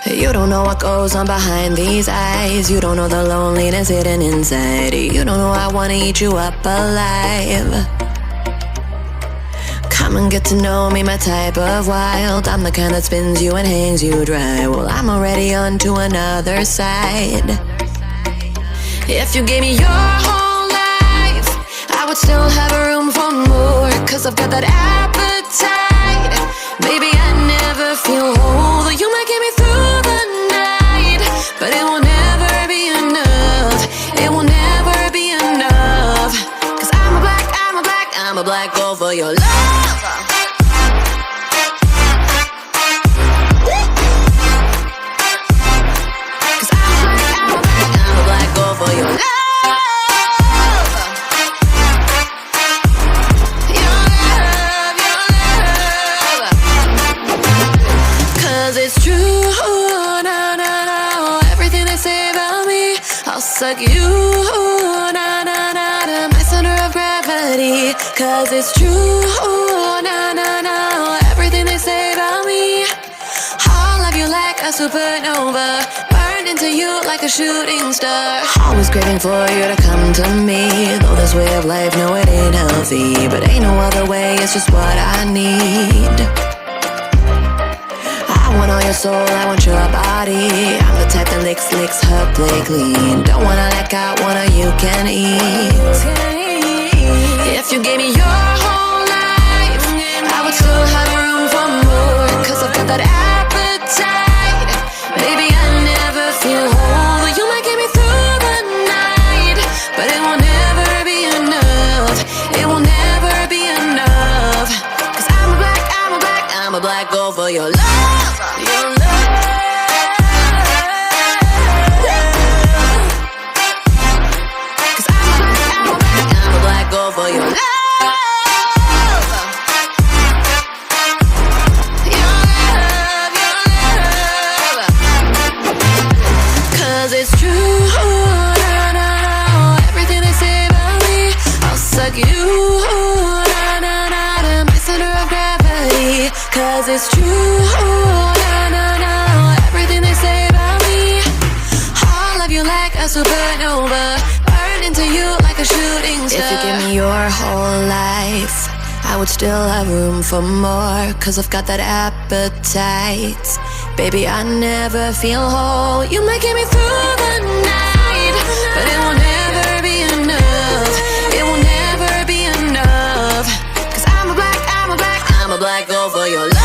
You don't know what goes on behind these eyes. You don't know the loneliness hidden inside. You don't know I wanna eat you up alive. Come and get to know me, my type of wild. I'm the kind that spins you and hangs you dry. Well, I'm already on to another side. If you gave me your whole life, I would still have room for more. Cause I've got that appetite. Baby, I never feel whole. You might get me through the night, but it will never be enough. It will never be enough. Cause I'm a black girl for your love. Cause I'm a black girl for your love. It's true, no, no, no. Everything they say about me, I'll suck you, no, no, no, my center of gravity. Cause it's true, no, no, no. Everything they say about me, I'll love you like a supernova, burned into you like a shooting star. Always craving for you to come to me. Though this way of life, no, it ain't healthy, but ain't no other way, it's just what I need. I want all your soul, I want your body. I'm the type that licks her play clean. Don't wanna let go, wanna you can eat. If you gave me your whole life, I would still have room for more. Cause I've got that appetite. Baby, I never feel whole. You might get me through the night, but it will never be enough. It will never be enough. Cause I'm a black girl for your love. Your love. Cause I'm a black girl for your love. Your love, your love. Cause it's true, no, no, no. Everything they say about me, I'll suck you, no, no, no, my center of gravity. Cause it's true, no, no, no. Everything they say about me, I'll love you like a supernova, burn into you like a shooting star. If you give me your whole life, I would still have room for more. Cause I've got that appetite. Baby, I never feel whole. You might get me through the night, but it will never be enough. It will never be enough. Cause I'm a black girl for your love.